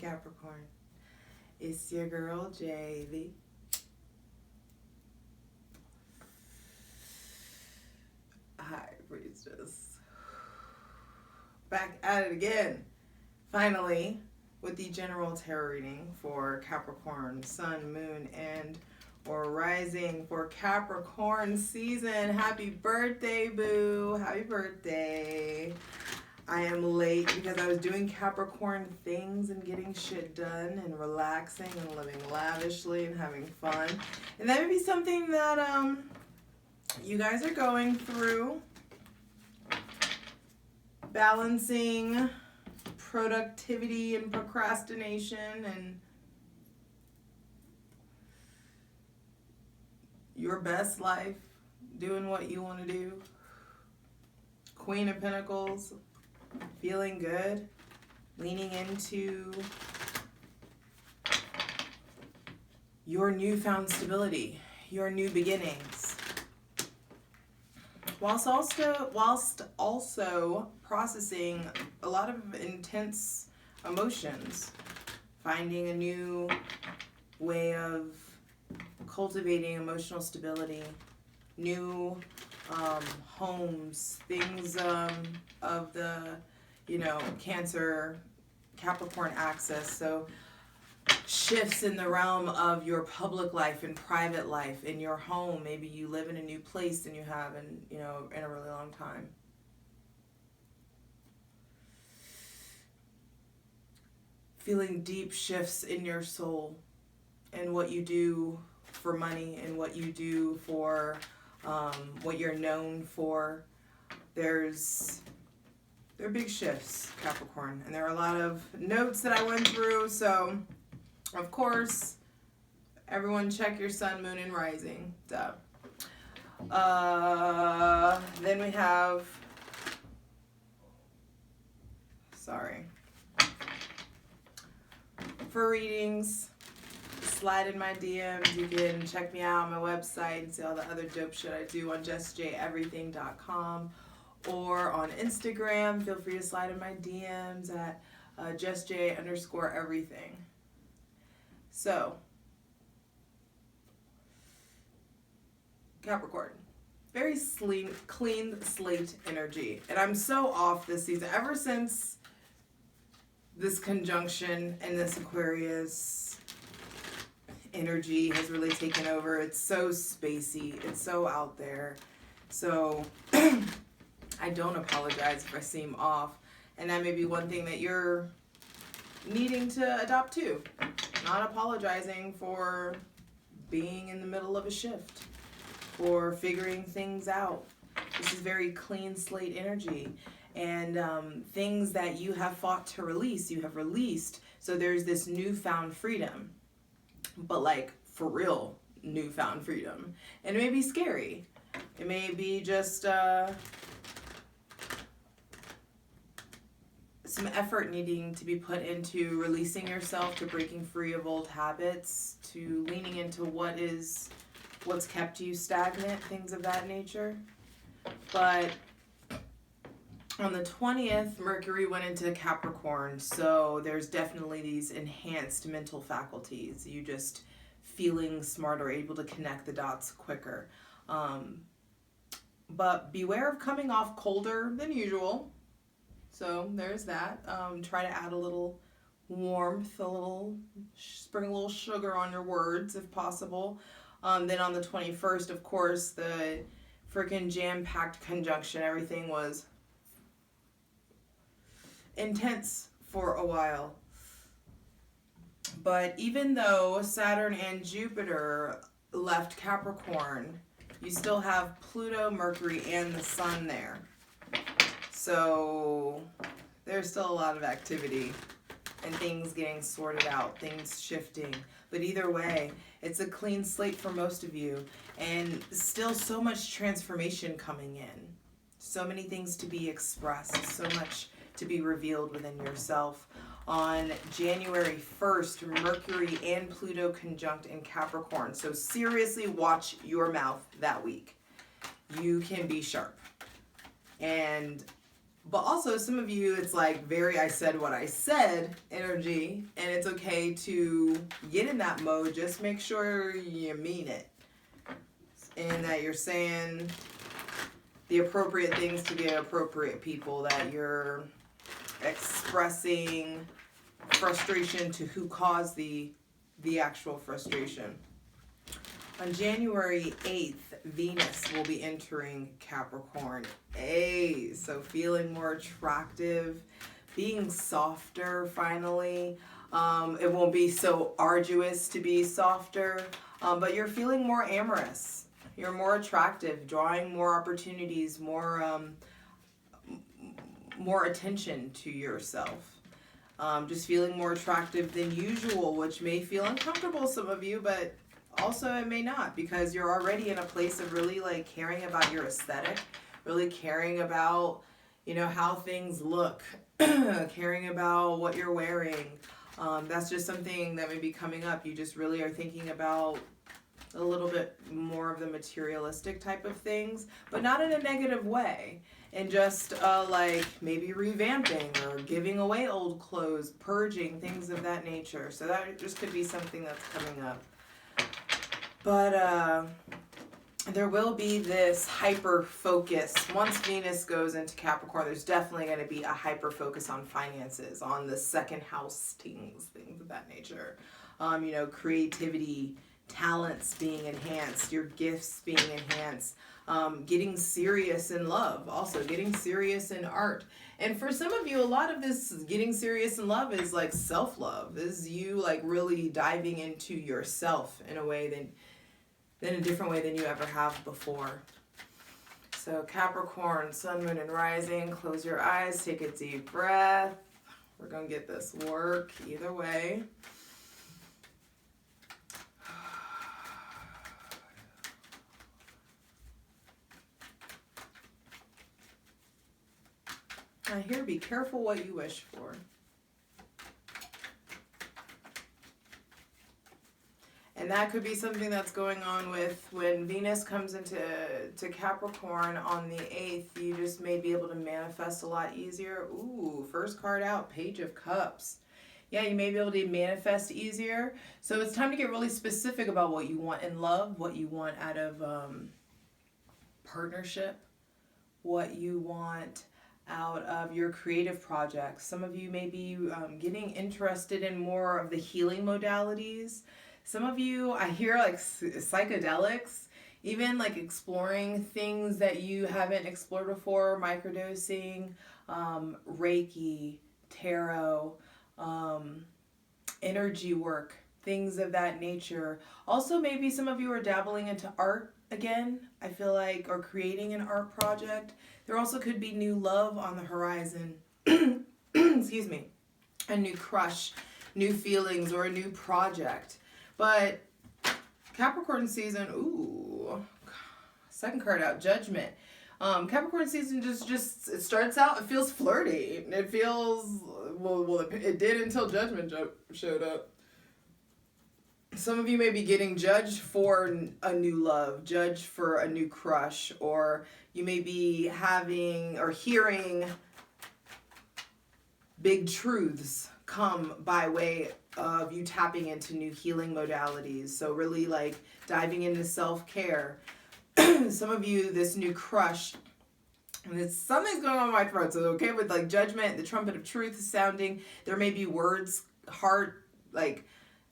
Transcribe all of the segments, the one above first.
Capricorn. It's your girl, JV. Hi, Priestess. Back at it again. Finally, with the general tarot reading for Capricorn, Sun, Moon, and or Rising for Capricorn season. Happy birthday, boo. Happy birthday. I am late because I was doing Capricorn things and getting shit done and relaxing and living lavishly and having fun. And that may be something that you guys are going through. Balancing productivity and procrastination and your best life, doing what you want to do. Queen of Pentacles, feeling good, leaning into your newfound stability, your new beginnings, whilst also processing a lot of intense emotions, finding a new way of cultivating emotional stability, new homes, things of the, Cancer, Capricorn axis. So shifts in the realm of your public life and private life, in your home. Maybe you live in a new place than you have in a really long time. Feeling deep shifts in your soul and what you do for money and what you do for what you're known for. There are big shifts, Capricorn, and there are a lot of notes that I went through. So, of course, everyone check your sun, moon, and rising. Duh. Then we have, for readings, slide in my DMs. You can check me out on my website and see all the other dope shit I do on justjeverything.com or on Instagram. Feel free to slide in my DMs at justj_everything. So, Capricorn, very clean slate energy. And I'm so off this season. Ever since this conjunction and this Aquarius energy has really taken over. It's so spacey. It's so out there. So I don't apologize if I seem off. And that may be one thing that you're needing to adopt too. Not apologizing for being in the middle of a shift, for figuring things out. This is very clean slate energy. And things that you have fought to release, you have released. So there's this newfound freedom. But like for real newfound freedom. And it may be scary. It may be just some effort needing to be put into releasing yourself, to breaking free of old habits, to leaning into what's kept you stagnant, things of that nature. But on the 20th, Mercury went into Capricorn, so there's definitely these enhanced mental faculties. You just feeling smarter, able to connect the dots quicker. But beware of coming off colder than usual. So there's that. Try to add a little warmth, sprinkle a little sugar on your words if possible. Then on the 21st, of course, the freaking jam-packed conjunction. Everything was intense for a while. But even though Saturn and Jupiter left Capricorn, you still have Pluto, Mercury, and the Sun there. So there's still a lot of activity and things getting sorted out, things shifting. But either way, it's a clean slate for most of you, and still so much transformation coming in. So many things to be expressed, so much to be revealed within yourself. On January 1st, Mercury and Pluto conjunct in Capricorn. So seriously watch your mouth that week. You can be sharp. And But also, some of you, it's like very I said what I said energy, and it's okay to get in that mode. Just make sure you mean it, and that you're saying the appropriate things to the appropriate people, that you're expressing frustration to who caused the actual frustration. On January 8th, Venus will be entering Capricorn. So feeling more attractive, being softer finally. It won't be so arduous to be softer, but you're feeling more amorous. You're more attractive, drawing more opportunities, more attention to yourself. Just feeling more attractive than usual, which may feel uncomfortable some of you, but also it may not, because you're already in a place of really like caring about your aesthetic, really caring about, you know, how things look, caring about what you're wearing. That's just something that may be coming up. You just really are thinking about a little bit more of the materialistic type of things, but not in a negative way. And just like maybe revamping or giving away old clothes, purging, things of that nature. So that just could be something that's coming up. But there will be this hyper focus. Once Venus goes into Capricorn, there's definitely going to be a hyper focus on finances, on the second house things of that nature. You know, creativity, talents being enhanced, your gifts being enhanced, getting serious in love, also getting serious in art. And for some of you, a lot of this getting serious in love is like self-love, is you like really diving into yourself in a way than a different way than you ever have before. So Capricorn, sun, moon, and rising, close your eyes, take a deep breath. We're going to get this work either way. Now here, be careful what you wish for. And that could be something that's going on with when Venus comes into Capricorn on the 8th. You just may be able to manifest a lot easier. Ooh, first card out, Page of Cups. Yeah, you may be able to manifest easier. So it's time to get really specific about what you want in love, what you want out of partnership, what you want out of your creative projects. Some of you may be getting interested in more of the healing modalities. Some of you, I hear like psychedelics, even like exploring things that you haven't explored before, microdosing, Reiki, tarot, energy work, things of that nature. Also, maybe some of you are dabbling into art again, I feel like, or creating an art project. There also could be new love on the horizon. Excuse me. A new crush, new feelings, or a new project. But Capricorn season, ooh, second card out, Judgment. Capricorn season just it starts out, it feels flirty. It feels, well, it did until Judgment showed up. Some of you may be getting judged for a new love, judged for a new crush, or you may be having or hearing big truths come by way of you tapping into new healing modalities. So really like diving into self-care. Some of you, this new crush, and something's going on in my throat, so okay, with like Judgment, the trumpet of truth is sounding. There may be words, hard, like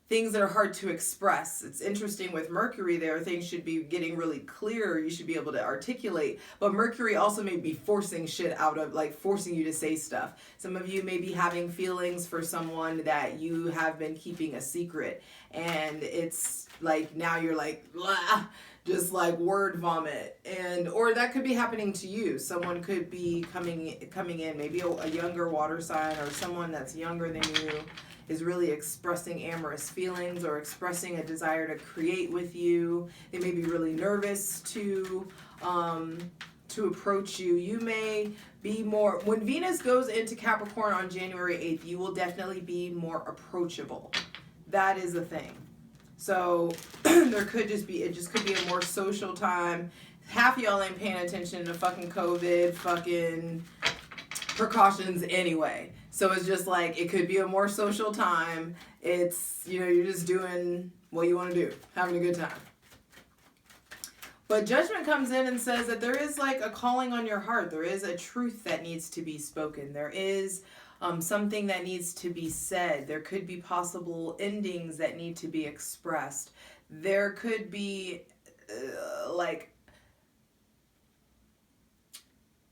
things that are hard to express. It's interesting with Mercury there, things should be getting really clear. You should be able to articulate. But Mercury also may be forcing shit out of, like forcing you to say stuff. Some of you may be having feelings for someone that you have been keeping a secret. And it's like, now you're like, blah, just like word vomit. And, or that could be happening to you. Someone could be coming in, maybe a younger water sign or someone that's younger than you, is really expressing amorous feelings or expressing a desire to create with you. They may be really nervous to approach you. You may be more, when Venus goes into Capricorn on January 8th, you will definitely be more approachable. That is the thing. So there could just be, it just could be a more social time. Half of y'all ain't paying attention to fucking COVID, fucking precautions anyway. So it's just like, it could be a more social time. It's, you know, you're just doing what you want to do, having a good time. But Judgment comes in and says that there is like a calling on your heart. There is a truth that needs to be spoken. There is something that needs to be said. There could be possible endings that need to be expressed. There could be like,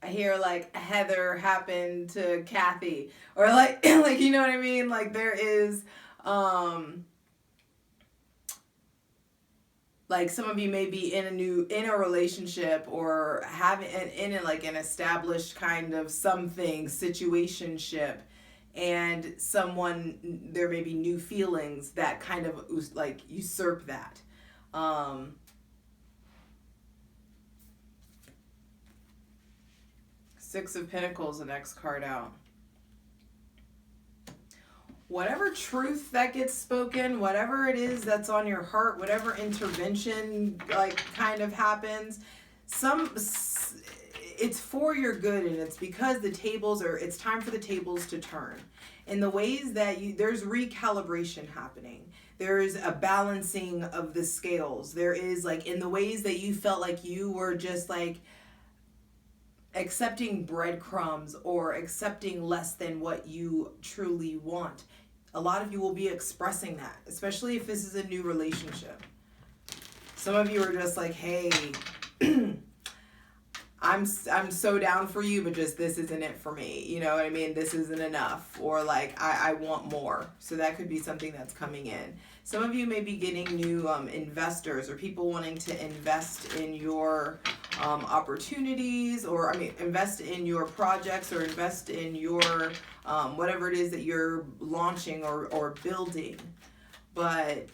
I hear like Heather happened to Kathy, or like like, you know what I mean? Like there is like some of you may be in a relationship, or having in like an established kind of something situationship, and someone, there may be new feelings that kind of like usurp that. Six of Pentacles, the next card out. Whatever truth that gets spoken, whatever it is that's on your heart, whatever intervention like kind of happens, it's for your good, and it's because it's time for the tables to turn. In the ways that there's recalibration happening. There is a balancing of the scales. There is like, in the ways that you felt like you were just like accepting breadcrumbs or accepting less than what you truly want. A lot of you will be expressing that, especially if this is a new relationship. Some of you are just like, hey, I'm so down for you, but just this isn't it for me. You know what I mean? This isn't enough. Or like, I want more. So that could be something that's coming in. Some of you may be getting new investors, or people wanting to invest in your opportunities, or invest in your projects, or invest in your whatever it is that you're launching or building. But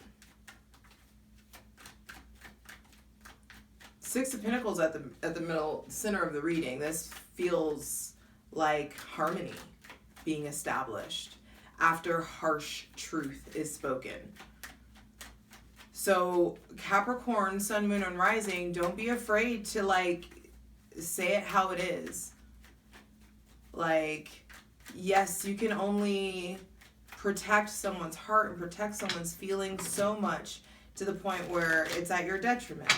Six of Pentacles at the middle center of the reading. This feels like harmony being established after harsh truth is spoken. So Capricorn, Sun, Moon, and Rising, don't be afraid to like say it how it is. Like, yes, you can only protect someone's heart and protect someone's feelings so much, to the point where it's at your detriment.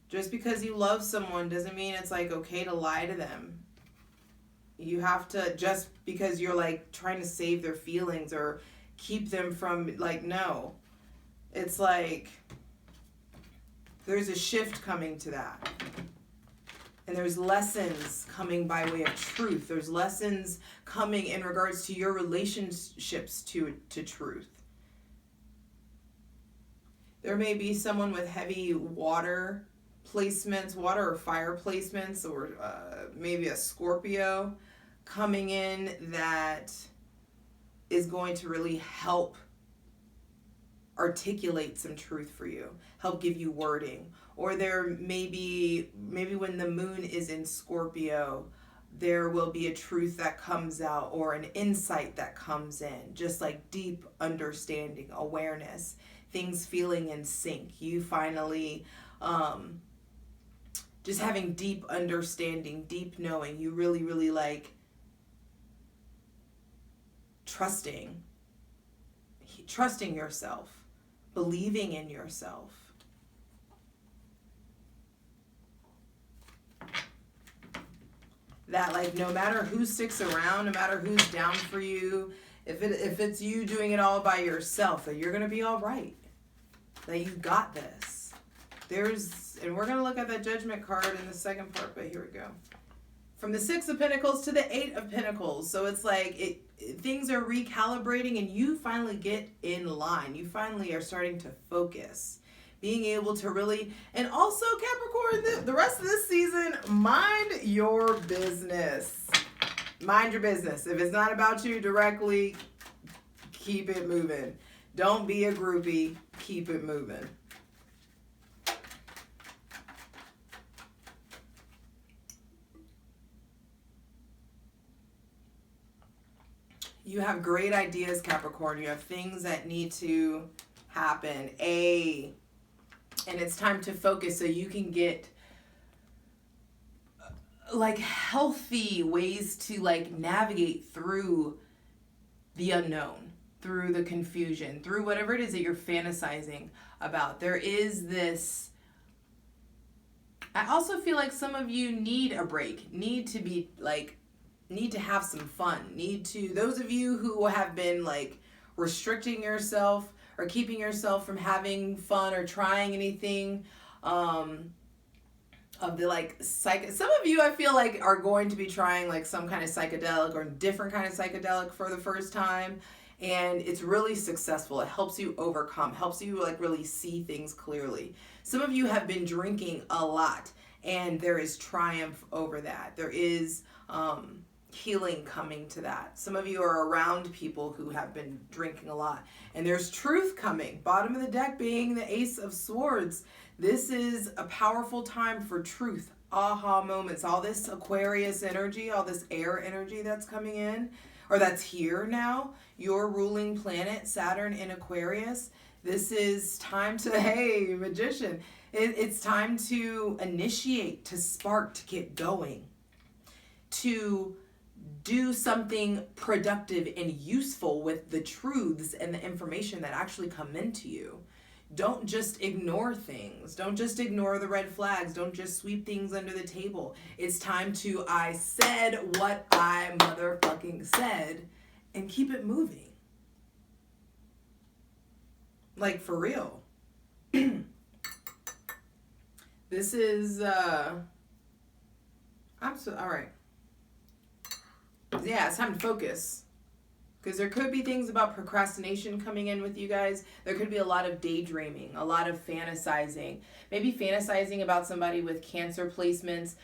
Just because you love someone doesn't mean it's like okay to lie to them. You have to, just because you're like trying to save their feelings or keep them from, like, no. It's like there's a shift coming to that. And there's lessons coming by way of truth. There's lessons coming in regards to your relationships to truth. There may be someone with heavy water placements, water or fire placements, or maybe a Scorpio coming in that is going to really help articulate some truth for you, help give you wording. Or there maybe when the moon is in Scorpio, there will be a truth that comes out, or an insight that comes in, just like deep understanding, awareness, things feeling in sync. You finally just having deep understanding, deep knowing. You really, really like trusting yourself, believing in yourself. That like, no matter who sticks around, no matter who's down for you, if it's you doing it all by yourself, that you're gonna be all right, that you got this. And we're gonna look at that Judgment card in the second part, but here we go. From the Six of Pentacles to the Eight of Pentacles. So it's like things are recalibrating, and you finally get in line. You finally are starting to focus. Being able to really, and also Capricorn, the rest of this season, mind your business. Mind your business. If it's not about you directly, keep it moving. Don't be a groupie. Keep it moving. You have great ideas, Capricorn. You have things that need to happen. And it's time to focus so you can get like healthy ways to like navigate through the unknown, through the confusion, through whatever it is that you're fantasizing about. There is this, I also feel like some of you need a break, need to have some fun, those of you who have been like restricting yourself or keeping yourself from having fun or trying anything, of the like some of you I feel like are going to be trying like some kind of psychedelic or different kind of psychedelic for the first time, and it's really successful. It helps you overcome, helps you like really see things clearly. Some of you have been drinking a lot, and there is triumph over that. There is healing coming to that. Some of you are around people who have been drinking a lot, and there's truth coming. Bottom of the deck being the Ace of Swords. This is a powerful time for truth, aha moments, all this Aquarius energy, all this air energy that's coming in, or that's here now. Your ruling planet, Saturn in Aquarius. This is time to, hey, magician. It's time to initiate, to spark, to get going, to do something productive and useful with the truths and the information that actually come into you. Don't just ignore things. Don't just ignore the red flags. Don't just sweep things under the table. It's time to, I said what I motherfucking said, and keep it moving. Like, for real. This is, all right. Yeah, it's time to focus. Because there could be things about procrastination coming in with you guys. There could be a lot of daydreaming, a lot of fantasizing. Maybe fantasizing about somebody with Cancer placements,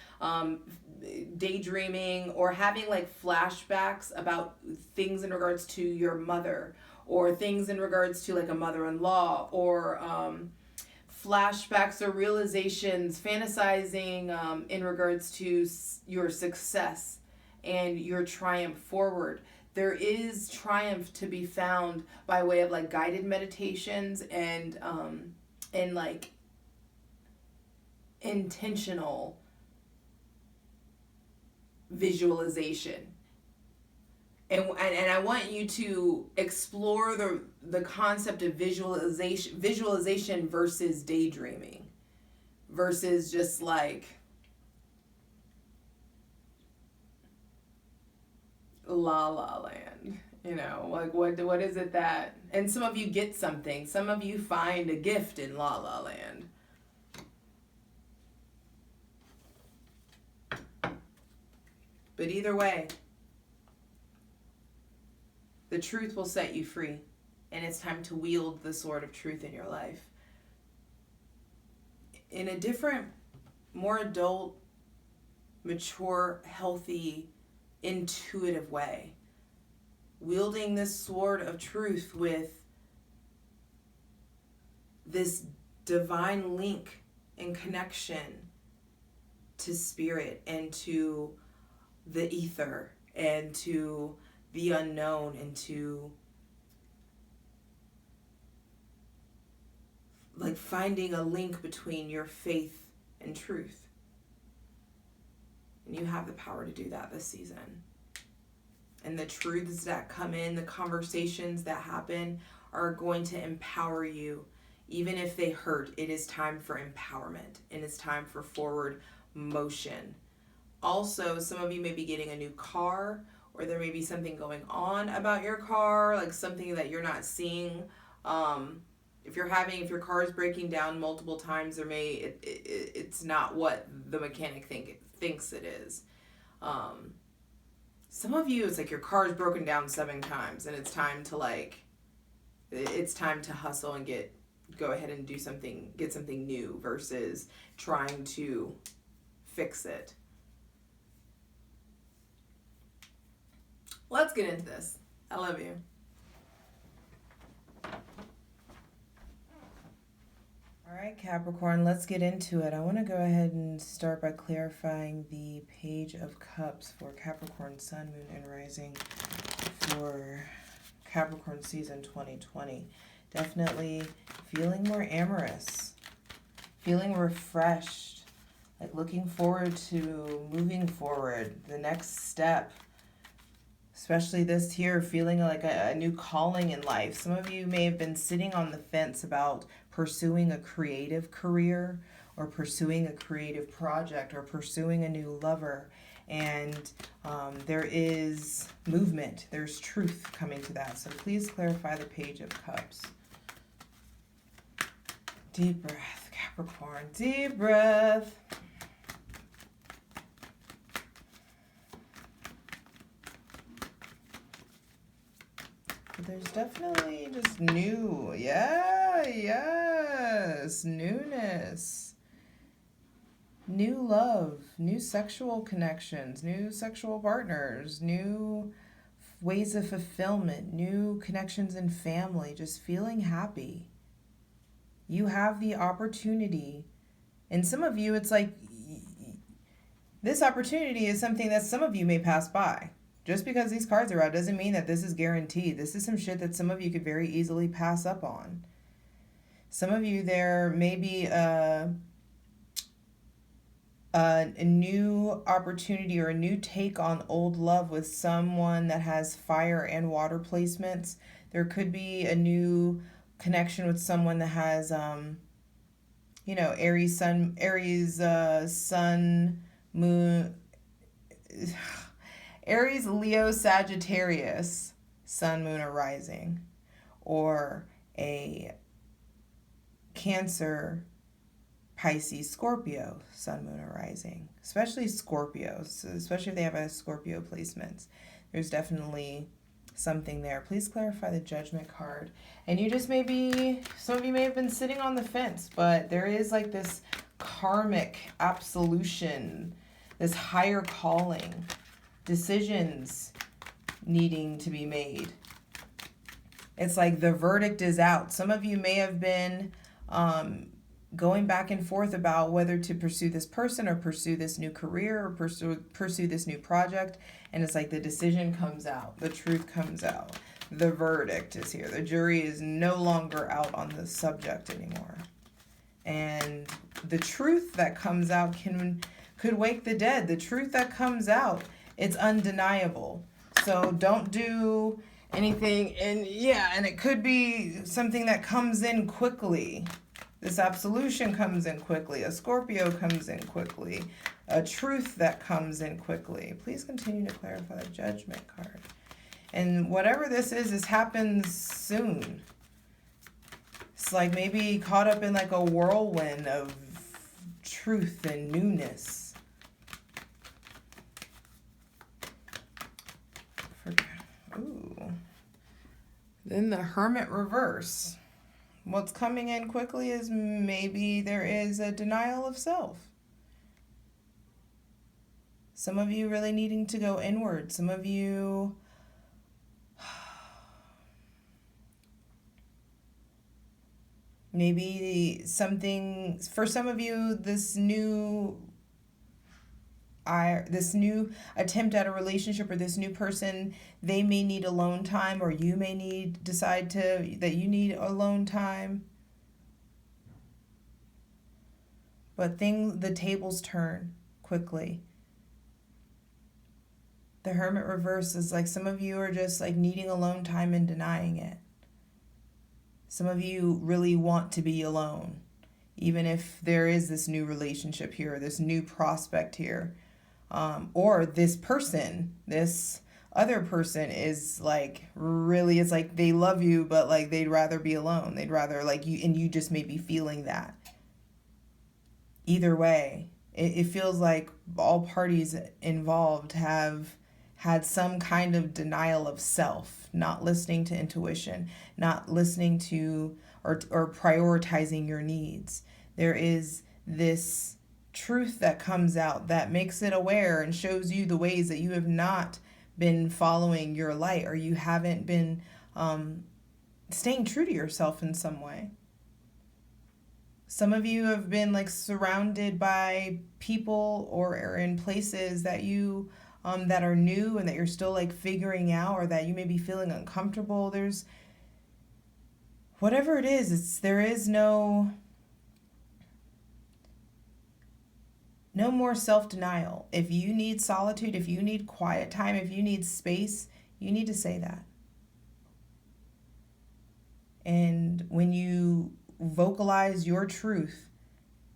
daydreaming, or having like flashbacks about things in regards to your mother, or things in regards to like a mother-in-law, or flashbacks or realizations, fantasizing in regards to your success and your triumph forward. There is triumph to be found by way of like guided meditations and like intentional visualization. And I want you to explore the concept of visualization versus daydreaming, versus just like La La Land, you know, like what is it that, and some of you get something, some of you find a gift in La La Land. But either way, the truth will set you free, and it's time to wield the sword of truth in your life in a different, more adult, mature, healthy, intuitive way. Wielding this sword of truth with this divine link and connection to spirit and to the ether and to the unknown and to like finding a link between your faith and truth. And you have the power to do that this season. And the truths that come in, the conversations that happen are going to empower you. Even if they hurt, it is time for empowerment. And it's time for forward motion. Also, some of you may be getting a new car, or there may be something going on about your car, like something that you're not seeing. If your car is breaking down multiple times, it's not what the mechanic thinks it is. Some of you, it's like your car is broken down 7 times, and it's time to hustle and go ahead and do something, get something new versus trying to fix it. Let's get into this. I love you. All right, Capricorn, let's get into it. I want to go ahead and start by clarifying the Page of Cups for Capricorn Sun, Moon, and Rising for Capricorn season 2020. Definitely feeling more amorous, feeling refreshed, like looking forward to moving forward, the next step. Especially this here, feeling like a new calling in life. Some of you may have been sitting on the fence about pursuing a creative career or pursuing a creative project or pursuing a new lover. And there is movement. There's truth coming to that. So please clarify the Page of Cups. Deep breath, Capricorn. Deep breath. There's definitely just new. Yeah, yes. Newness. New love. New sexual connections. New sexual partners. New ways of fulfillment. New connections in family. Just feeling happy. You have the opportunity. And some of you, it's like this opportunity is something that some of you may pass by. Just because these cards are out doesn't mean that this is guaranteed. This is some shit that some of you could very easily pass up on. Some of you, there may be a new opportunity or a new take on old love with someone that has fire and water placements. There could be a new connection with someone that has, Aries, sun, moon... Aries, Leo, Sagittarius, sun, moon, or rising, or a Cancer, Pisces, Scorpio, sun, moon, or rising. Especially Scorpios, especially if they have a Scorpio placements. There's definitely something there. Please clarify the Judgment card. And you just some of you may have been sitting on the fence, but there is like this karmic absolution, this higher calling. Decisions needing to be made. It's like the verdict is out. Some of you may have been going back and forth about whether to pursue this person or pursue this new career or pursue this new project. And it's like the decision comes out. The truth comes out. The verdict is here. The jury is no longer out on the subject anymore. And the truth that comes out could wake the dead. The truth that comes out, it's undeniable. So don't do anything. And it could be something that comes in quickly. This absolution comes in quickly. A Scorpio comes in quickly. A truth that comes in quickly. Please continue to clarify the Judgment card. And whatever this happens soon. It's like maybe caught up in like a whirlwind of truth and newness. Ooh. Then the Hermit reverse. What's coming in quickly is maybe there is a denial of self. Some of you really needing to go inward. Some of you maybe something, for some of you, this new attempt at a relationship or this new person, they may need alone time, or you may decide that you need alone time. But the tables turn quickly. The Hermit reverse is like some of you are just like needing alone time and denying it. Some of you really want to be alone, even if there is this new relationship here, or this new prospect here. Or this other person is like, really, it's like they love you, but like they'd rather be alone. They'd rather like you, and you just may be feeling that. Either way, it feels like all parties involved have had some kind of denial of self, not listening to intuition, not listening to or prioritizing your needs. There is this truth that comes out that makes it aware and shows you the ways that you have not been following your light, or you haven't been staying true to yourself in some way. Some of you have been like surrounded by people or are in places that you that are new and that you're still like figuring out, or that you may be feeling uncomfortable. There's whatever it is, there is no No more self-denial. If you need solitude, if you need quiet time, if you need space, you need to say that. And when you vocalize your truth,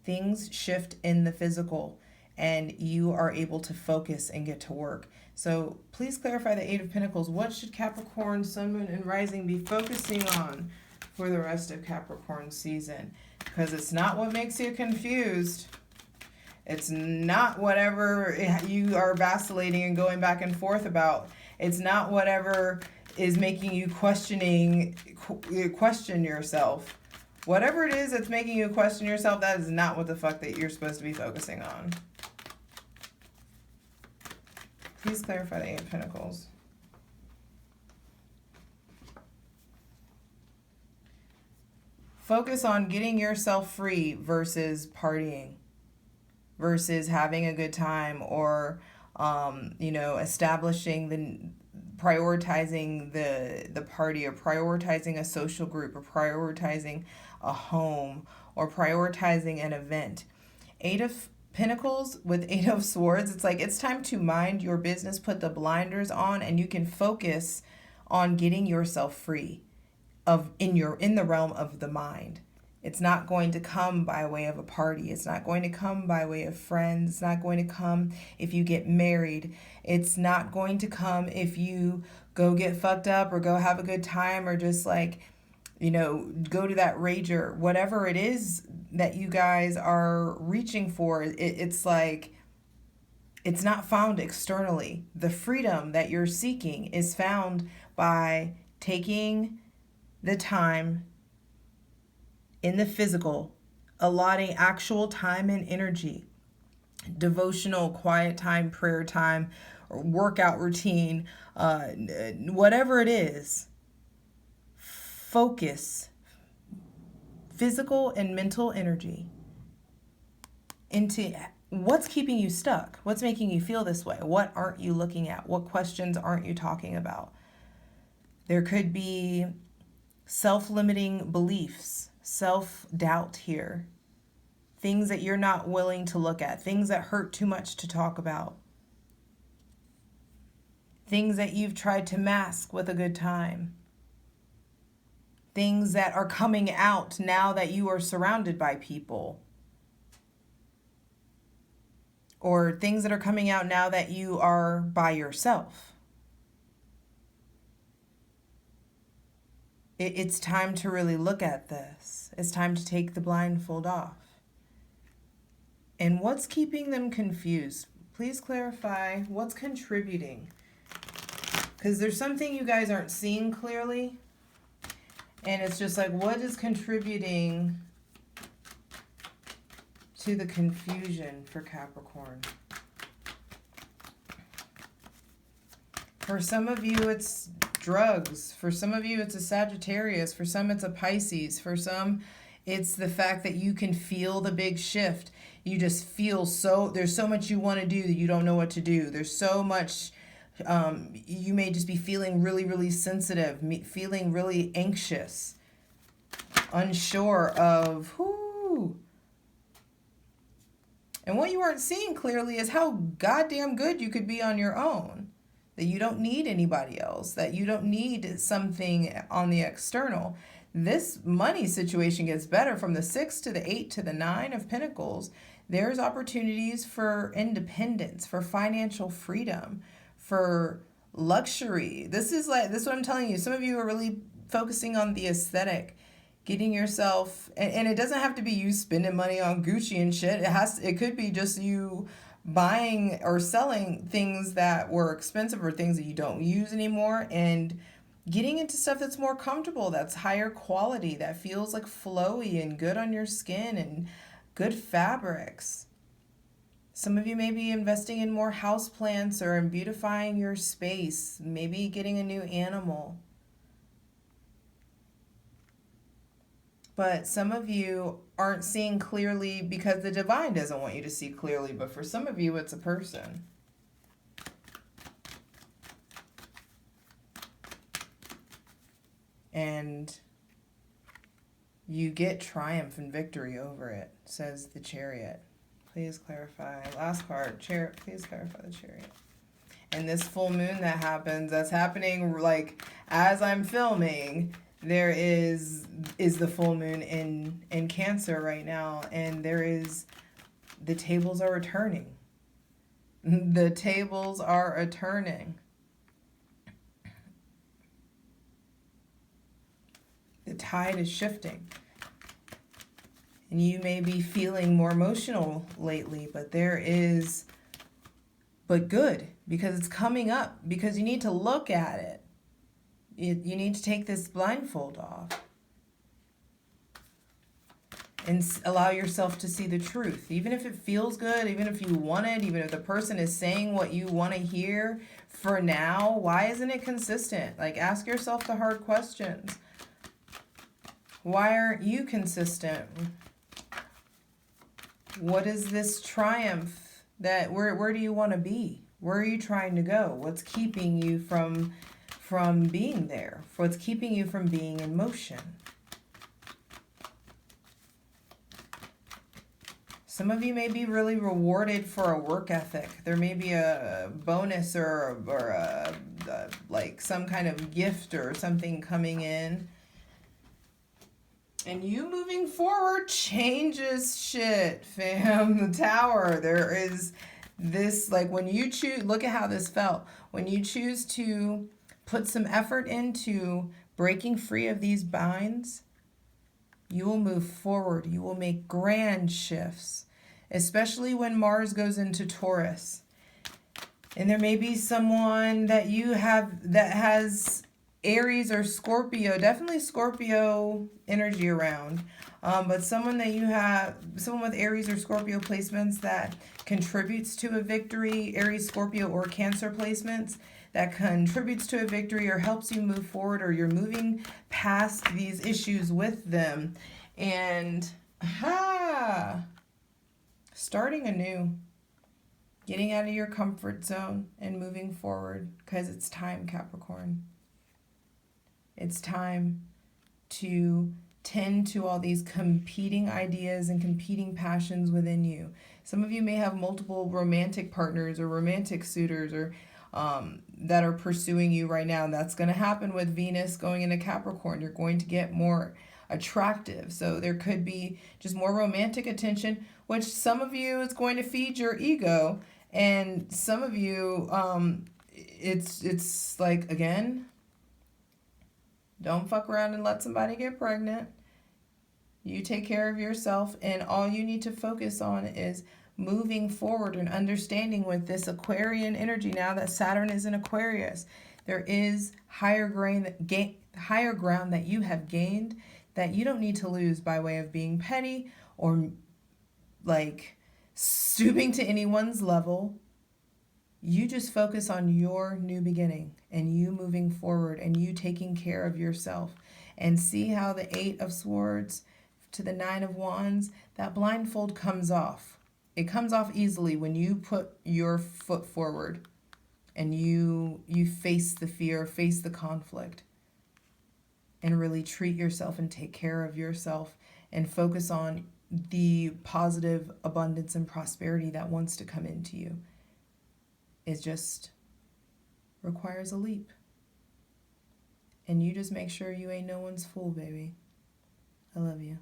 things shift in the physical and you are able to focus and get to work. So please clarify the Eight of Pentacles. What should Capricorn, Sun, Moon, and Rising be focusing on for the rest of Capricorn season? Because it's not what makes you confused. It's not whatever you are vacillating and going back and forth about. It's not whatever is making you question yourself. Whatever it is that's making you question yourself, that is not what the fuck that you're supposed to be focusing on. Please clarify the Eight of Pentacles. Focus on getting yourself free versus partying, versus having a good time, or prioritizing the party, or prioritizing a social group, or prioritizing a home, or prioritizing an event. Eight of Pentacles with Eight of Swords, it's like it's time to mind your business, put the blinders on, and you can focus on getting yourself free in the realm of the mind. It's not going to come by way of a party. It's not going to come by way of friends. It's not going to come if you get married. It's not going to come if you go get fucked up or go have a good time, or just go to that rager. Whatever it is that you guys are reaching for, it's like it's not found externally. The freedom that you're seeking is found by taking the time in the physical, allotting actual time and energy, devotional, quiet time, prayer time, or workout routine, whatever it is. Focus physical and mental energy into what's keeping you stuck, what's making you feel this way, what aren't you looking at, what questions aren't you talking about. There could be self-limiting beliefs, self-doubt here, things that you're not willing to look at, things that hurt too much to talk about, things that you've tried to mask with a good time, things that are coming out now that you are surrounded by people, or things that are coming out now that you are by yourself. It's time to really look at this. It's time to take the blindfold off. And what's keeping them confused? Please clarify what's contributing. Because there's something you guys aren't seeing clearly. And it's just like, what is contributing to the confusion for Capricorn? For some of you, it's drugs. For some of you, it's a Sagittarius. For some, it's a Pisces. For some, it's the fact that you can feel the big shift. You just feel there's so much you want to do that you don't know what to do. There's so much, you may just be feeling really, really sensitive, feeling really anxious, unsure of who. And what you aren't seeing clearly is how goddamn good you could be on your own. That you don't need anybody else, that you don't need something on the external. This money situation gets better from the 6 to the 8 to the 9 of Pentacles. There's opportunities for independence, for financial freedom, for luxury. This is what I'm telling you. Some of you are really focusing on the aesthetic, getting yourself, and it doesn't have to be you spending money on Gucci and shit. It could be just you buying or selling things that were expensive or things that you don't use anymore, and getting into stuff that's more comfortable, that's higher quality, that feels like flowy and good on your skin, and good fabrics. Some of you may be investing in more houseplants or in beautifying your space, maybe getting a new animal. But some of you aren't seeing clearly because the divine doesn't want you to see clearly. But for some of you, it's a person. And you get triumph and victory over it, says the Chariot. Please clarify. Last card. Chariot. Please clarify the Chariot. And this full moon that's happening like as I'm filming, there is the full moon in Cancer right now, and the tables are returning. The tables are returning. The tide is shifting. And you may be feeling more emotional lately, but good, because it's coming up, because you need to look at it. You need to take this blindfold off and allow yourself to see the truth. Even if it feels good, even if you want it, even if the person is saying what you want to hear for now, why isn't it consistent? Like, ask yourself the hard questions. Why aren't you consistent? What is this triumph that where do you want to be? Where are you trying to go? What's keeping you from being there? What's keeping you from being in motion? Some of you may be really rewarded for a work ethic. There may be a bonus or like some kind of gift or something coming in. And you moving forward changes shit, fam. The Tower. There is this, like, when you choose, look at how this felt. When you choose to put some effort into breaking free of these binds, you will move forward. You will make grand shifts, especially when Mars goes into Taurus. And there may be someone that you have that has Aries or Scorpio, definitely Scorpio energy around, but someone with Aries or Scorpio placements that contributes to a victory, Aries, Scorpio, or Cancer placements that contributes to a victory or helps you move forward, or you're moving past these issues with them, and starting anew, getting out of your comfort zone and moving forward, because it's time, Capricorn. It's time to tend to all these competing ideas and competing passions within you. Some of you may have multiple romantic partners or romantic suitors or that are pursuing you right now. And that's going to happen with Venus going into Capricorn. You're going to get more attractive. So there could be just more romantic attention, which some of you is going to feed your ego. And some of you, it's like, again, don't fuck around and let somebody get pregnant. You take care of yourself, and all you need to focus on is moving forward and understanding with this Aquarian energy now that Saturn is in Aquarius. There is higher ground that you have gained that you don't need to lose by way of being petty or like stooping to anyone's level. You just focus on your new beginning and you moving forward and you taking care of yourself. And see how the 8 of Swords to the 9 of Wands, that blindfold comes off. It comes off easily when you put your foot forward and you face the fear, face the conflict, and really treat yourself and take care of yourself and focus on the positive abundance and prosperity that wants to come into you. It just requires a leap. And you just make sure you ain't no one's fool, baby. I love you.